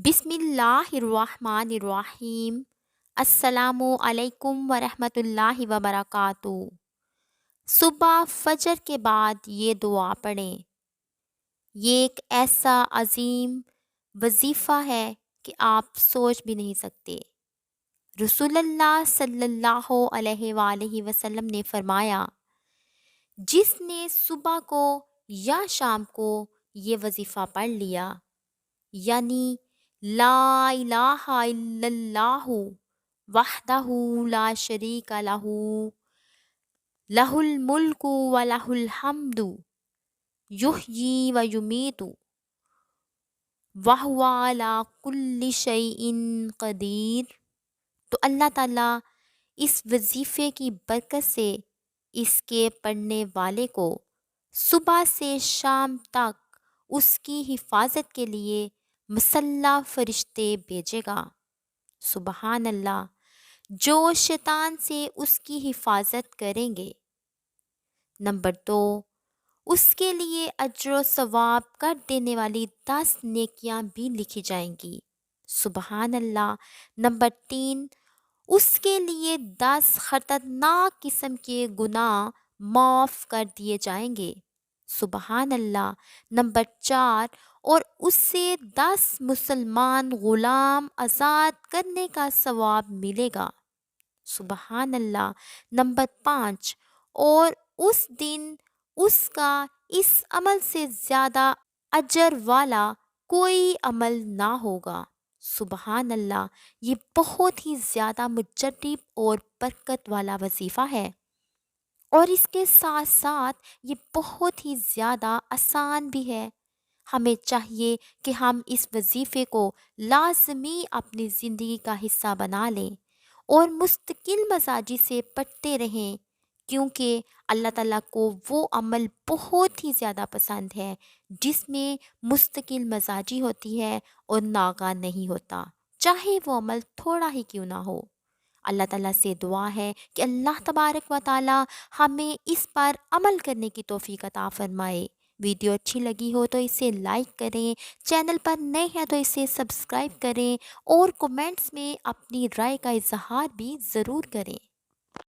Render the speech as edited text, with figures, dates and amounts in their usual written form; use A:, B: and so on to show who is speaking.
A: بسم اللہ الرحمن الرحیم۔ السلام علیکم ورحمۃ اللہ وبرکاتہ۔ صبح فجر کے بعد یہ دعا پڑھیں۔ یہ ایک ایسا عظیم وظیفہ ہے کہ آپ سوچ بھی نہیں سکتے۔ رسول اللہ صلی اللہ علیہ وآلہ وسلم نے فرمایا، جس نے صبح کو یا شام کو یہ وظیفہ پڑھ لیا، یعنی لا الہ الا اللہ وحدہ لا شریک لہ لہ الملک و لہ الحمد یحیی و یمیت وہو علی کل شیء قدیر، تو اللہ تعالیٰ اس وظیفے کی برکت سے اس کے پڑھنے والے کو صبح سے شام تک اس کی حفاظت کے لیے مسلح فرشتے بھیجے گا۔ سبحان اللہ، جو شیطان سے اس کی حفاظت کریں گے۔ نمبر 2، اس کے لیے اجر و ثواب کر دینے والی 10 نیکیاں بھی لکھی جائیں گی۔ سبحان اللہ۔ نمبر 3، اس کے لیے 10 خطرناک قسم کے گناہ معاف کر دیے جائیں گے۔ سبحان اللہ۔ نمبر 4، اور اسے 10 مسلمان غلام آزاد کرنے کا ثواب ملے گا۔ سبحان اللہ۔ نمبر 5، اور اس دن اس کا اس عمل سے زیادہ اجر والا کوئی عمل نہ ہوگا۔ سبحان اللہ۔ یہ بہت ہی زیادہ مجرب اور برکت والا وظیفہ ہے، اور اس کے ساتھ ساتھ یہ بہت ہی زیادہ آسان بھی ہے۔ ہمیں چاہیے کہ ہم اس وظیفے کو لازمی اپنی زندگی کا حصہ بنا لیں اور مستقل مزاجی سے پڑھتے رہیں، کیونکہ اللہ تعالیٰ کو وہ عمل بہت ہی زیادہ پسند ہے جس میں مستقل مزاجی ہوتی ہے اور ناغہ نہیں ہوتا، چاہے وہ عمل تھوڑا ہی کیوں نہ ہو۔ اللہ تعالیٰ سے دعا ہے کہ اللہ تبارک و تعالیٰ ہمیں اس پر عمل کرنے کی توفیق عطا فرمائے۔ ویڈیو اچھی لگی ہو تو اسے لائک کریں، چینل پر نئے ہیں تو اسے سبسکرائب کریں، اور کومنٹس میں اپنی رائے کا اظہار بھی ضرور کریں۔